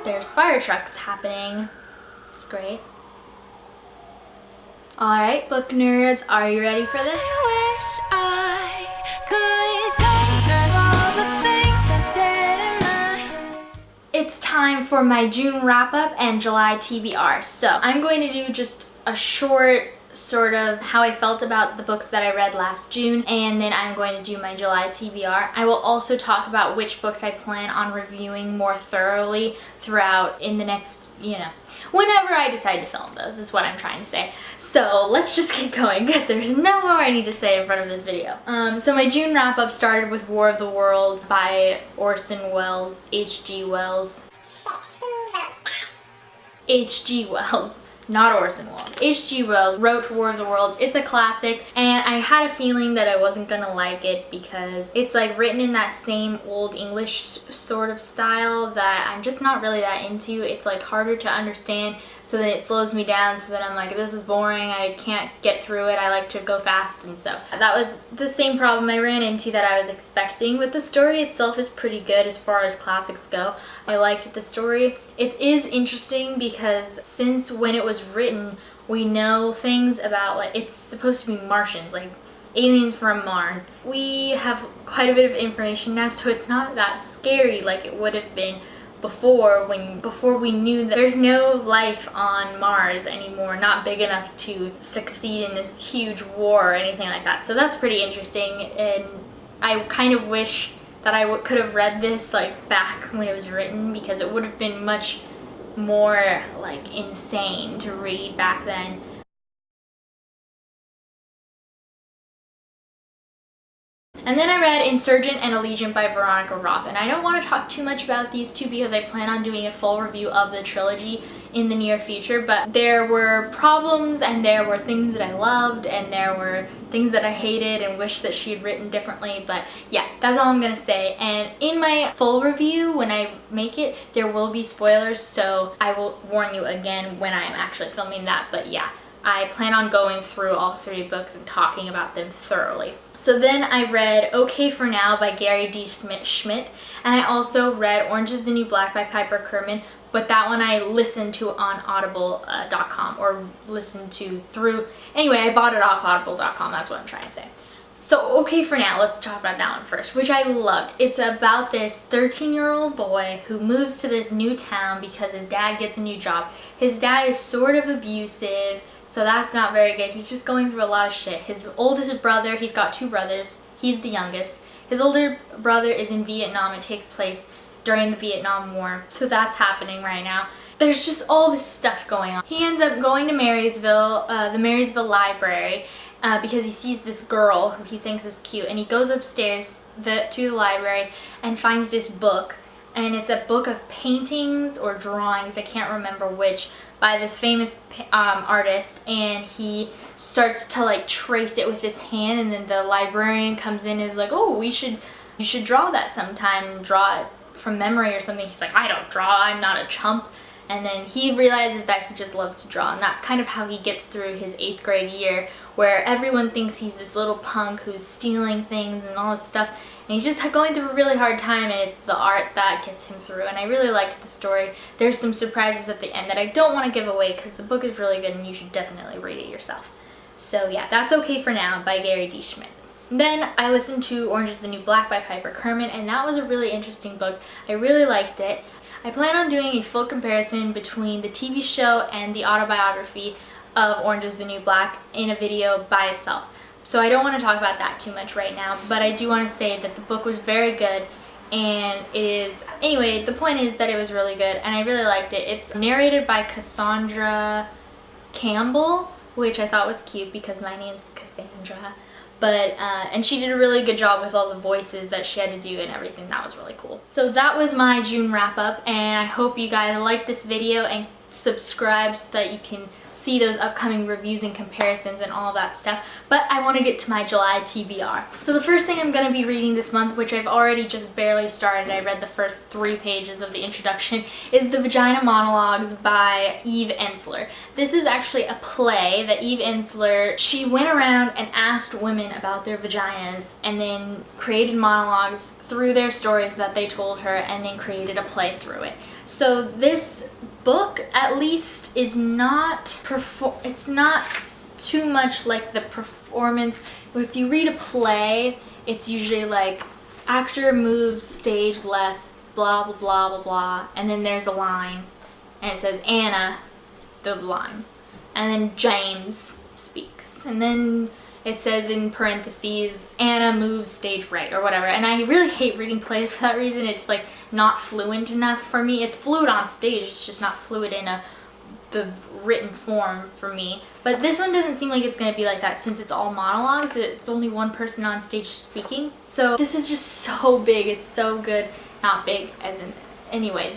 there's fire trucks happening. It's great. Alright, book nerds, are you ready for this? It's time for my June wrap-up and July TBR. So I'm going to do just a short sort of how I felt about the books that I read last June, and then I'm going to do my July TBR. I will also talk about which books I plan on reviewing more thoroughly throughout in the next, whenever I decide to film those is what I'm trying to say. So let's just get going because there's no more I need to say in front of this video. So my June wrap-up started with War of the Worlds by Orson Welles, H.G. Wells. H.G. Wells. Not Orson Welles. H.G. Wells wrote War of the Worlds. It's a classic, and I had a feeling that I wasn't gonna like it because it's like written in that same old English sort of style that I'm just not really that into. It's like harder to understand, so then it slows me down, so then I'm like, this is boring, I can't get through it, I like to go fast, and so that was the same problem I ran into that I was expecting. With the story itself is pretty good as far as classics go. I liked the story. It is interesting because since when it was written, we know things about, like, it's supposed to be Martians, like aliens from Mars. We have quite a bit of information now, so it's not that scary like it would have been before we knew that there's no life on Mars anymore, not big enough to succeed in this huge war or anything like that. So that's pretty interesting, and I kind of wish that I could have read this like back when it was written, because it would have been much more like insane to read back then. And then I read Insurgent and Allegiant by Veronica Roth, and I don't want to talk too much about these two because I plan on doing a full review of the trilogy in the near future, but there were problems and there were things that I loved and there were things that I hated and wished that she had written differently, but yeah, that's all I'm gonna say. And in my full review, when I make it, there will be spoilers, so I will warn you again when I'm actually filming that, but yeah, I plan on going through all 3 books and talking about them thoroughly. So then I read Okay for Now by Gary D. Schmidt, and I also read Orange is the New Black by Piper Kerman, but that one I listened to on audible.com or listened to through, anyway, I bought it off audible.com, that's what I'm trying to say. So Okay for Now, let's talk about that one first, which I loved. It's about this 13-year-old boy who moves to this new town because his dad gets a new job. His dad is sort of abusive, so that's not very good. He's just going through a lot of shit. His oldest brother, he's got 2 brothers, he's the youngest. His older brother is in Vietnam. It takes place during the Vietnam War, so that's happening right now. There's just all this stuff going on. He ends up going to Marysville, the Marysville Library, because he sees this girl who he thinks is cute, and he goes upstairs to the library and finds this book, and it's a book of paintings or drawings, I can't remember which, by this famous artist, and he starts to like trace it with his hand, and then the librarian comes in and is like, oh, you should draw that sometime, draw it from memory or something. He's like, I don't draw, I'm not a chump. And then he realizes that he just loves to draw, and that's kind of how he gets through his 8th grade year, where everyone thinks he's this little punk who's stealing things and all this stuff, and he's just going through a really hard time, and it's the art that gets him through. And I really liked the story. There's some surprises at the end that I don't want to give away because the book is really good and you should definitely read it yourself. So yeah, that's Okay for Now by Gary D. Schmidt. Then I listened to Orange is the New Black by Piper Kerman, and that was a really interesting book. I really liked it. I plan on doing a full comparison between the TV show and the autobiography of Orange is the New Black in a video by itself. So I don't want to talk about that too much right now, but I do want to say that the book was very good, and it is, anyway, the point is that it was really good and I really liked it. It's narrated by Cassandra Campbell, which I thought was cute because my name's Cassandra. But, and she did a really good job with all the voices that she had to do and everything. That was really cool. So that was my June wrap up, and I hope you guys liked this video and subscribe so that you can see those upcoming reviews and comparisons and all that stuff. But I want to get to my July TBR. So the first thing I'm going to be reading this month, which I've already just barely started, I read the first 3 pages of the introduction, is The Vagina Monologues by Eve Ensler. This is actually a play that Eve Ensler, she went around and asked women about their vaginas and then created monologues through their stories that they told her and then created a play through it. So this book at least is not it's not too much like the performance. If you read a play, it's usually like actor moves stage left, blah blah blah blah blah, and then there's a line and it says Anna, the line, and then James speaks, and then it says in parentheses Anna moves stage right or whatever. And I really hate reading plays for that reason. It's like not fluent enough for me. It's fluid on stage, it's just not fluid in the written form for me. But this one doesn't seem like it's going to be like that since it's all monologues. It's only one person on stage speaking. So this is just so big. It's so good. Not big as in, anyway,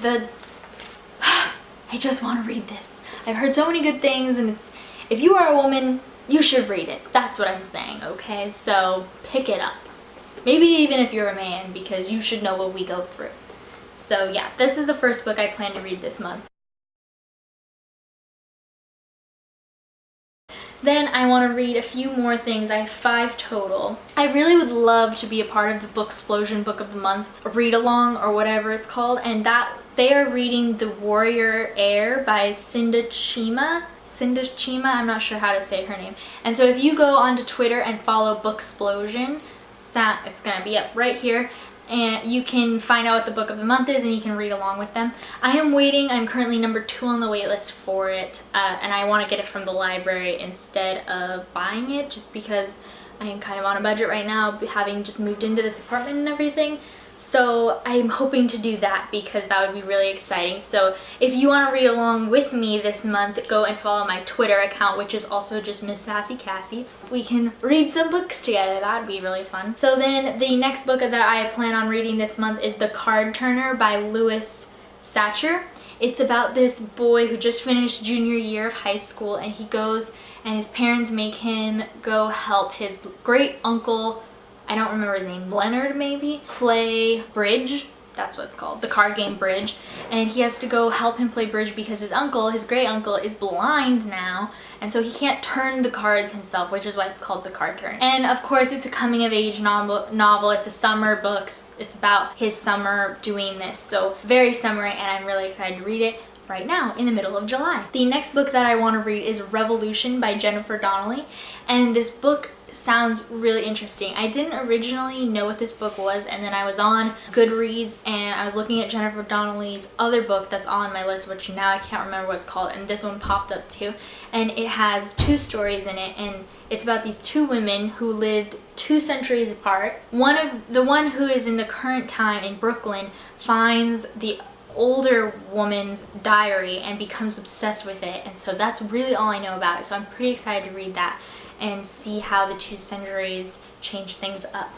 I just want to read this. I've heard so many good things, and it's, if you are a woman, you should read it. That's what I'm saying, okay? So pick it up. Maybe even if you're a man, because you should know what we go through. So yeah, this is the first book I plan to read this month. Then I want to read a few more things. I have 5 total. I really would love to be a part of the Booksplosion Book of the Month read along or whatever it's called, and that they are reading The Warrior Heir by Cinda Chima, I'm not sure how to say her name. And so if you go onto Twitter and follow Booksplosion, it's gonna be up right here, and you can find out what the book of the month is and you can read along with them. I am waiting. I'm currently number 2 on the wait list for it, and I want to get it from the library instead of buying it, just because I am kind of on a budget right now, having just moved into this apartment and everything. So I'm hoping to do that because that would be really exciting. So if you want to read along with me this month, go and follow my Twitter account, which is also just MissSassyKassie. We can read some books together. That would be really fun. So then the next book that I plan on reading this month is The Card Turner by Louis Satcher. It's about this boy who just finished junior year of high school, and he goes and his parents make him go help his great uncle, I don't remember his name, Leonard maybe, play bridge. That's what it's called, the card game Bridge. And he has to go help him play bridge because his uncle, his great uncle, is blind now, and so he can't turn the cards himself, which is why it's called The Card Turner. And of course it's a coming of age novel. It's a summer book. It's about his summer doing this, so very summery, and I'm really excited to read it right now in the middle of July. The next book that I want to read is Revolution by Jennifer Donnelly, and this book sounds really interesting. I didn't originally know what this book was, and then I was on Goodreads and I was looking at Jennifer Donnelly's other book that's on my list, which now I can't remember what it's called, and this one popped up too. And it has 2 stories in it, and it's about these 2 women who lived 2 centuries apart. The one who is in the current time in Brooklyn finds the older woman's diary and becomes obsessed with it, and so that's really all I know about it. So I'm pretty excited to read that and see how the 2 centuries change things up.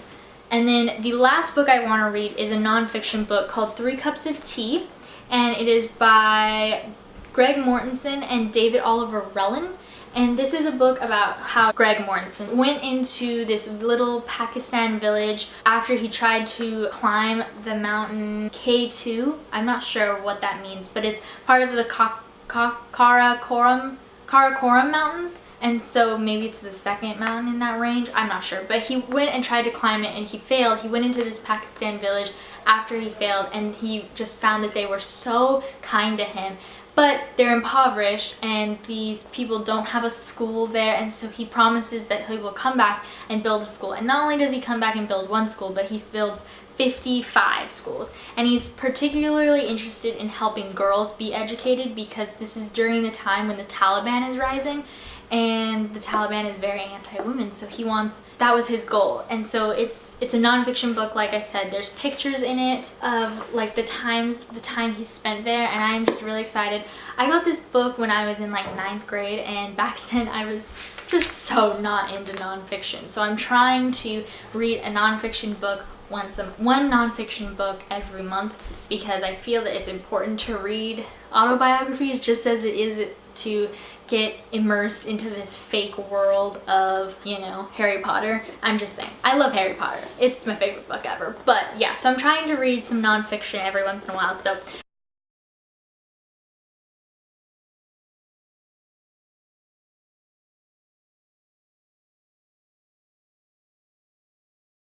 And then the last book I want to read is a nonfiction book called 3 Cups of Tea, and it is by Greg Mortensen and David Oliver Relin. And this is a book about how Greg Mortensen went into this little Pakistan village after he tried to climb the mountain K2. I'm not sure what that means, but it's part of the Karakoram Mountains. And so maybe it's the 2nd mountain in that range, I'm not sure. But he went and tried to climb it and he failed. He went into this Pakistan village after he failed, and he just found that they were so kind to him. But they're impoverished and these people don't have a school there, and so he promises that he will come back and build a school. And not only does he come back and build 1 school, but he builds 55 schools. And he's particularly interested in helping girls be educated because this is during the time when the Taliban is rising, and the Taliban is very anti-women, so that was his goal. And so it's a nonfiction book, like I said. There's pictures in it of like the time he spent there, and I'm just really excited. I got this book when I was in like 9th grade, and back then I was just so not into nonfiction. So I'm trying to read a nonfiction book one nonfiction book every month, because I feel that it's important to read autobiographies just as it is to get immersed into this fake world of, you know, Harry Potter. I'm just saying, I love Harry Potter. It's my favorite book ever. But yeah, so I'm trying to read some nonfiction every once in a while. So